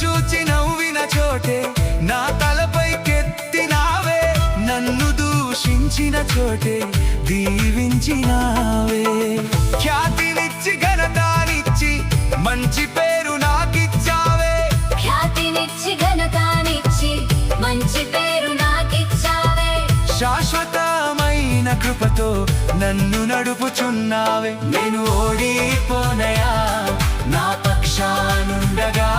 చూచి నవ్విన చోటే నా తలపైకెత్తినావే, నన్ను దూషించిన చోటే దీవించినావే. ఖ్యాతినిచ్చి ఘనతానిచ్చి మంచి పేరు నాకిచ్చావే, ఖ్యాతినిచ్చి ఘనతానిచ్చి మంచి పేరు నాకిచ్చావే. శాశ్వతమైన కృపతో నన్ను నడుపుచున్నావే. నేను ఓడిపోనయా, నా పక్షానుండగా